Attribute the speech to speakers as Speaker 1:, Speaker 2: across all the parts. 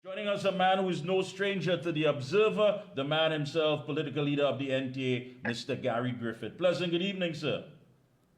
Speaker 1: Joining us, a man who is no stranger to the Observer, the man himself, political leader of the NTA, Mr. Gary Griffith. Pleasant good evening, sir.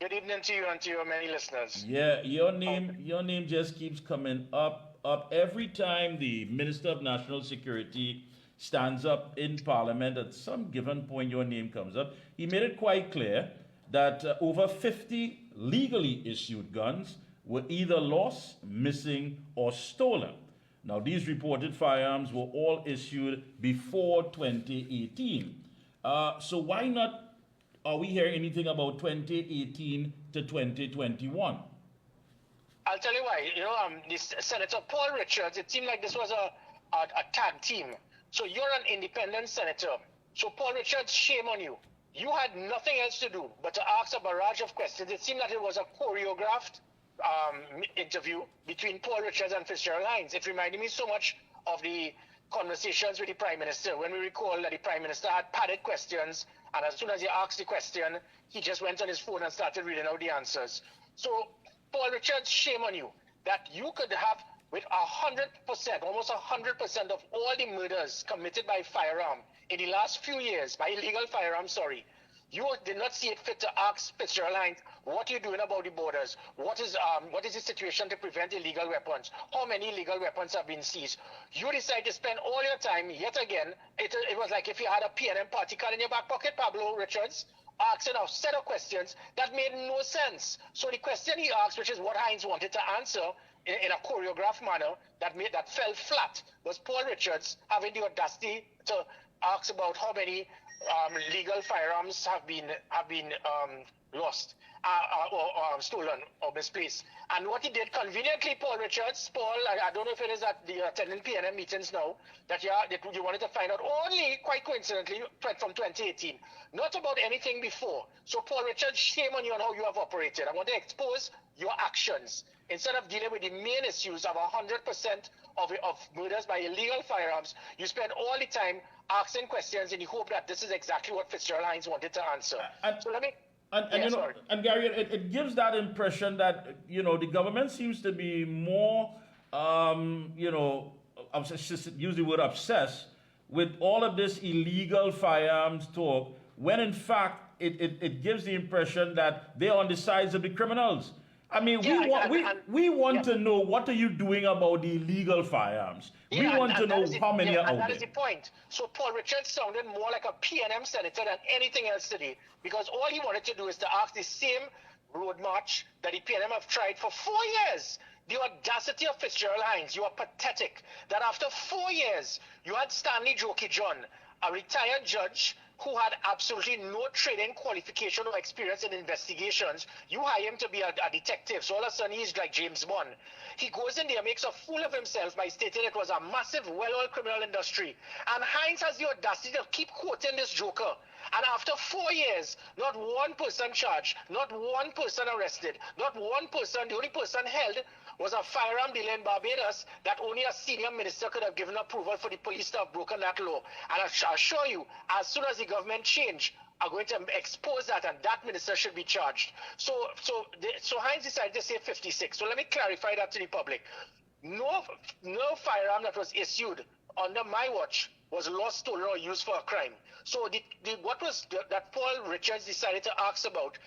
Speaker 2: Good evening to you and to your many listeners.
Speaker 1: Yeah, your name just keeps coming up every time the Minister of National Security stands up in Parliament. At some given point, your name comes up. He made it quite clear that over 50 legally issued guns were either lost, missing, or stolen. Now, these reported firearms were all issued before 2018. So why not are we hearing anything about 2018 to 2021?
Speaker 2: I'll tell you why. This Senator Paul Richards, it seemed like this was a tag team. So you're an independent senator. So Paul Richards, shame on you. You had nothing else to do but to ask a barrage of questions. It seemed like it was a choreographed interview between Paul Richards and Fitzgerald Hinds. It reminded me so much of the conversations with the Prime Minister when we recall that the Prime Minister had padded questions, and as soon as he asked the question, he just went on his phone and started reading out the answers. So, Paul Richards, shame on you that you could have, with 100%, almost 100% of all the murders committed by firearm in the last few years, by illegal firearm, sorry, you did not see it fit to ask Fitzgerald Hinds, what are you doing about the borders? What is the situation to prevent illegal weapons? How many illegal weapons have been seized? You decide to spend all your time, yet again, it was like if you had a PNM party card in your back pocket, Pablo Richards, asking a set of questions that made no sense. So the question he asked, which is what Hinds wanted to answer in a choreographed manner that fell flat, was Paul Richards having the audacity to ask about how many legal firearms have been lost or stolen or misplaced. And what he did conveniently, Paul Richards, I don't know if it is at the attending PNM meetings now, that you wanted to find out only, quite coincidentally, from 2018, not about anything before. So Paul Richards, shame on you on how you have operated. I want to expose your actions. Instead of dealing with the main issues of 100% of murders by illegal firearms, you spend all the time asking questions in the hope that this is exactly what Fitzgerald Hinds wanted to answer. So let me...
Speaker 1: And Gary, it gives that impression that, the government seems to be more, use the word obsessed with all of this illegal firearms talk, when in fact it gives the impression that they're on the sides of the criminals. I mean, we want to know, what are you doing about the illegal firearms? We want to know how many are out there.
Speaker 2: That is the point. So Paul Richards sounded more like a PNM senator than anything else today, because all he wanted to do is to ask the same road march that the PNM have tried for 4 years. The audacity of Fitzgerald Hinds, you are pathetic. That after 4 years, you had Stanley Jokey John, a retired judge who had absolutely no training, qualification, or experience in investigations. You hire him to be a detective, so all of a sudden he's like James Bond. He goes in there, makes a fool of himself by stating it was a massive, well-oiled criminal industry. And Hinds has the audacity to keep quoting this joker. And after 4 years, not one person charged, not one person arrested, not one person, the only person held was a firearm dealer in Barbados that only a senior minister could have given approval for the police to have broken that law. And I assure you, as soon as the government change, are going to expose that, and that minister should be charged. So Hinds decided to say 56. So let me clarify that to the public. No firearm that was issued under my watch was lost, stolen, or used for a crime. So that Paul Richards decided to ask about,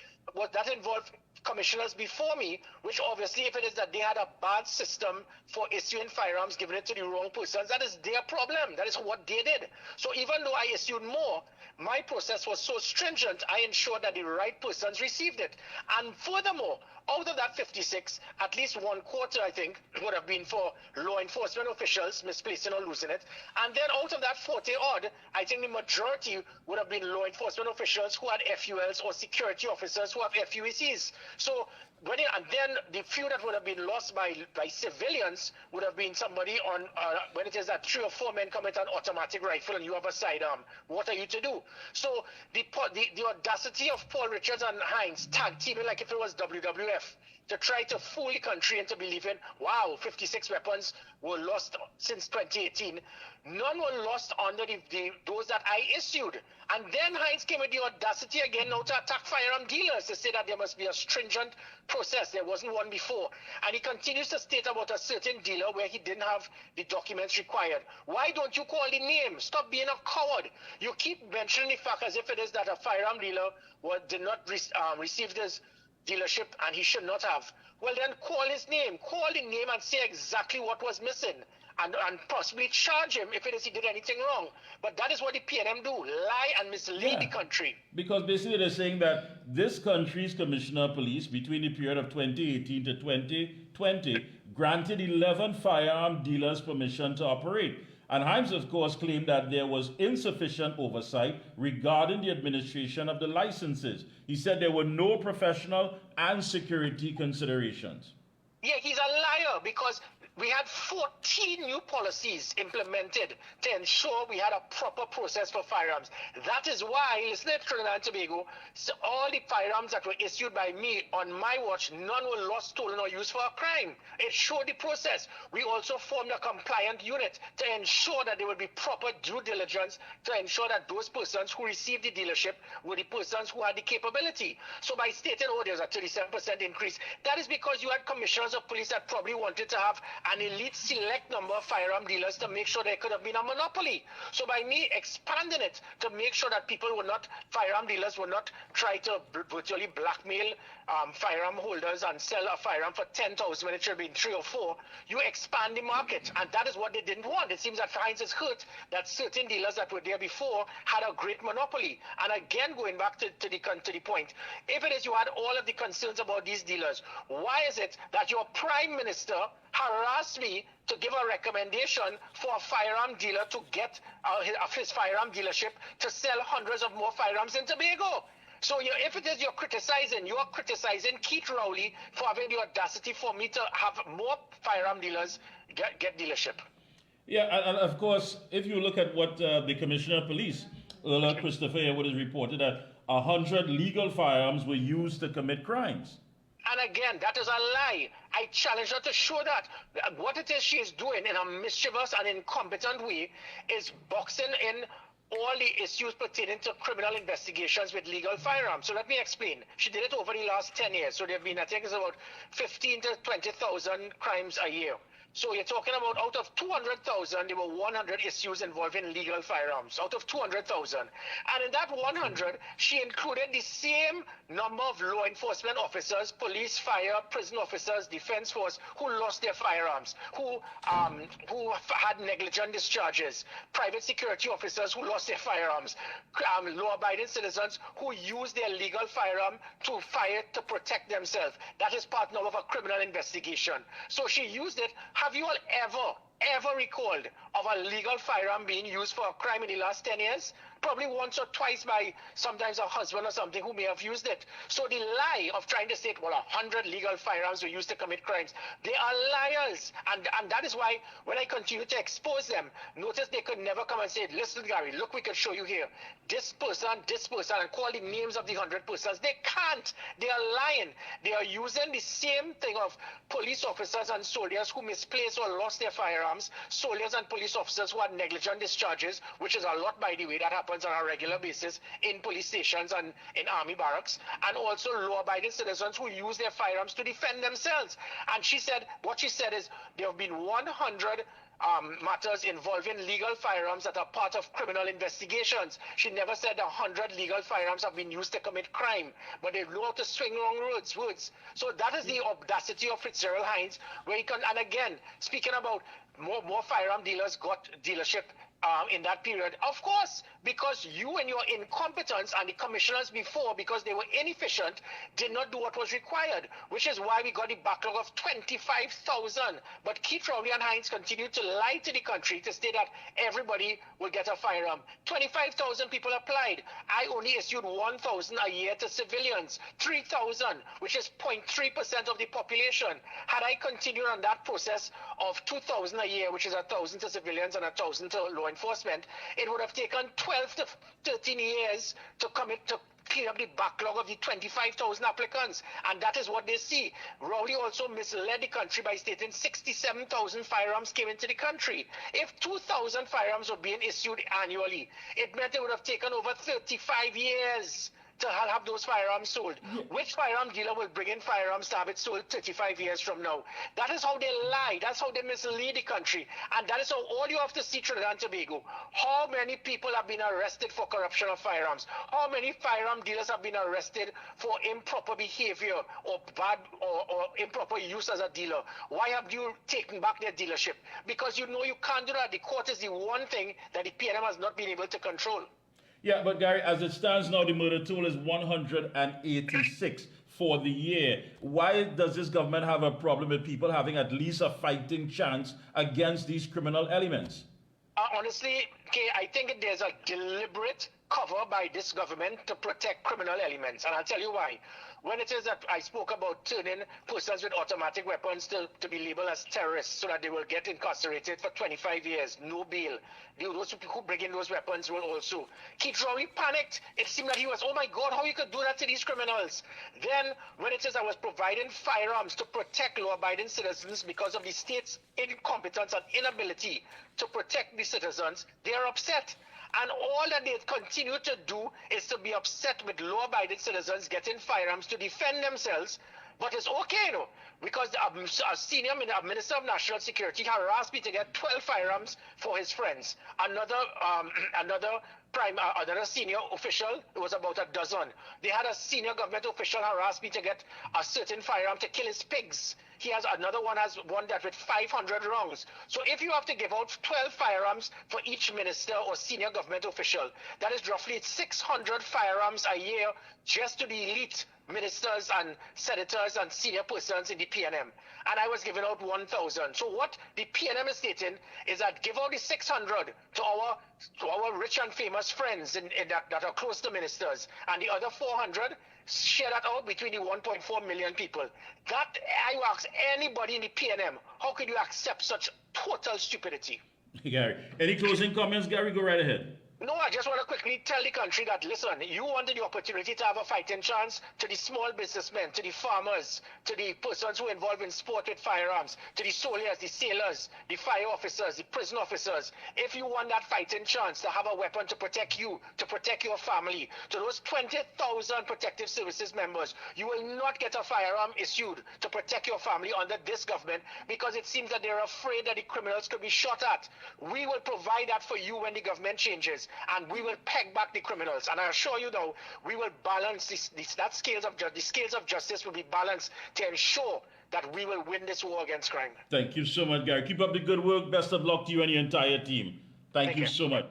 Speaker 2: that involved commissioners before me, which obviously, if it is that they had a bad system for issuing firearms, giving it to the wrong persons, that is their problem. That is what they did. So even though I issued more, my process was so stringent, I ensured that the right persons received it. And furthermore, out of that 56, at least 1/4, I think, would have been for law enforcement officials misplacing or losing it. And then out of that 40 odd, I think the majority would have been law enforcement officials who had FULs or security officers who have FUECs. So and then the few that would have been lost by civilians would have been somebody on, when it is that 3 or 4 men come with an automatic rifle and you have a sidearm. What are you to do? So the audacity of Paul Richards and Hinds tag teaming like if it was WWF to try to fool the country into believing, wow, 56 weapons were lost since 2018. None were lost under those that I issued. And then Hinds came with the audacity again now to attack firearm dealers, to say that there must be a stringent process. There wasn't one before. And he continues to state about a certain dealer where he didn't have the documents required. Why don't you call the name? Stop being a coward. You keep mentioning the fact as if it is that a firearm dealer did not receive this dealership and he should not have. Well, then call his name. Call the name and say exactly what was missing. And possibly charge him if it is he did anything wrong. But that is what the PNM do, lie and mislead the country.
Speaker 1: Because basically they're saying that this country's commissioner of police between the period of 2018 to 2020 granted 11 firearm dealers permission to operate. And Hinds, of course, claimed that there was insufficient oversight regarding the administration of the licenses. He said there were no professional and security considerations.
Speaker 2: Yeah, he's a liar because we had 14 new policies implemented to ensure we had a proper process for firearms. That is why, listen to Trinidad and Tobago, so all the firearms that were issued by me on my watch, none were lost, stolen, or used for a crime. It showed the process. We also formed a compliant unit to ensure that there would be proper due diligence to ensure that those persons who received the dealership were the persons who had the capability. So by stating, oh, there's a 37% increase, that is because you had commissioners of police that probably wanted to have an elite select number of firearm dealers to make sure there could have been a monopoly. So by me expanding it to make sure that firearm dealers would not try to virtually blackmail firearm holders and sell a firearm for 10,000 when it should have been 3 or 4, you expand the market. And that is what they didn't want. It seems that Hinds is hurt that certain dealers that were there before had a great monopoly. And again, going back to the point, if it is you had all of the concerns about these dealers, why is it that your prime minister harassed me to give a recommendation for a firearm dealer to get his firearm dealership to sell hundreds of more firearms in Tobago? So if it is you're criticizing Keith Rowley for having the audacity for me to have more firearm dealers get dealership.
Speaker 1: Yeah, and of course, if you look at what the Commissioner of Police, Earl Christopher Haywood, has reported, that 100 legal firearms were used to commit crimes.
Speaker 2: And again, that is a lie. I challenge her to show that. What it is she is doing in a mischievous and incompetent way is boxing in all the issues pertaining to criminal investigations with legal firearms. So let me explain. She did it over the last 10 years. So there have been, I think it's about 15 to 20,000 crimes a year. So you're talking about out of 200,000, there were 100 issues involving legal firearms, out of 200,000. And in that 100, she included the same number of law enforcement officers, police, fire, prison officers, defense force, who lost their firearms, who had negligent discharges, private security officers who lost their firearms, law-abiding citizens who used their legal firearm to fire to protect themselves. That is part now of a criminal investigation. So she used it. Have you all ever recalled of a legal firearm being used for a crime in the last 10 years? Probably once or twice by sometimes a husband or something who may have used it. So the lie of trying to say, well, 100 legal firearms were used to commit crimes, they are liars. And that is why when I continue to expose them, notice they could never come and say, listen, Gary, look, we could show you here. This person, and call the names of the 100 persons. They can't. They are lying. They are using the same thing of police officers and soldiers who misplaced or lost their firearms, soldiers and police officers who had negligent discharges, which is a lot, by the way, that happens on a regular basis in police stations and in army barracks, and also law-abiding citizens who use their firearms to defend themselves. And what she said is there have been 100 matters involving legal firearms that are part of criminal investigations. She never said 100 legal firearms have been used to commit crime, but they know how to swing wrong words. So that is the audacity of Fitzgerald Hinds, where he can, and again, speaking about more firearm dealers got dealership in that period. Of course, because you and your incompetence and the commissioners before, because they were inefficient, did not do what was required, which is why we got the backlog of 25,000. But Keith Rowley and Hinds continued to lie to the country to say that everybody will get a firearm. 25,000 people applied. I only issued 1,000 a year to civilians, 3,000, which is 0.3% of the population. Had I continued on that process of 2,000 a year, which is 1,000 to civilians and 1,000 to law enforcement, it would have taken 12 to 13 years to clean up the backlog of the 25,000 applicants. And that is what they see. Rowley also misled the country by stating 67,000 firearms came into the country. If 2,000 firearms were being issued annually, it meant it would have taken over 35 years to have those firearms sold. Which firearm dealer will bring in firearms to have it sold 35 years from now? That is how they lie. That's how they mislead the country. And that is how all you have to see Trinidad and Tobago. How many people have been arrested for corruption of firearms? How many firearm dealers have been arrested for improper behavior or bad or improper use as a dealer? Why have you taken back their dealership? Because you know you can't do that. The court is the one thing that the PNM has not been able to control.
Speaker 1: Yeah, but Gary, as it stands now, the murder toll is 186 for the year. Why does this government have a problem with people having at least a fighting chance against these criminal elements?
Speaker 2: Honestly, Kay, I think there's a deliberate cover by this government to protect criminal elements, and I'll tell you why. When it is that I spoke about turning persons with automatic weapons to be labeled as terrorists so that they will get incarcerated for 25 years, no bail. Those who bring in those weapons will also. Keith Rowley panicked. It seemed that he was, oh my God, how you could do that to these criminals. Then, when it says I was providing firearms to protect law-abiding citizens because of the state's incompetence and inability to protect the citizens, they are upset. And all that they continue to do is to be upset with law-abiding citizens getting firearms to defend themselves. But it's okay, you know, because a senior Minister of National Security harassed me to get 12 firearms for his friends. Another senior official, it was about a dozen. They had a senior government official harass me to get a certain firearm to kill his pigs. He has another one that with 500 rounds. So if you have to give out 12 firearms for each minister or senior government official, that is roughly 600 firearms a year just to the elite ministers and senators and senior persons in the PNM. And I was giving out 1,000. So what the PNM is stating is that give out the 600 to our rich and famous friends that are close to ministers, and the other 400 share that out between the 1.4 million people. That, I ask anybody in the PNM, how could you accept such total stupidity?
Speaker 1: Gary, any closing comments, Gary? Go right ahead.
Speaker 2: No, I just want to quickly tell the country that, listen, you wanted the opportunity to have a fighting chance to the small businessmen, to the farmers, to the persons who are involved in sport with firearms, to the soldiers, the sailors, the fire officers, the prison officers. If you want that fighting chance to have a weapon to protect you, to protect your family, to those 20,000 protective services members, you will not get a firearm issued to protect your family under this government because it seems that they're afraid that the criminals could be shot at. We will provide that for you when the government changes. And we will peg back the criminals. And I assure you, though, we will balance the scales of justice will be balanced to ensure that we will win this war against crime.
Speaker 1: Thank you so much, Gary. Keep up the good work. Best of luck to you and your entire team. Thank you so much.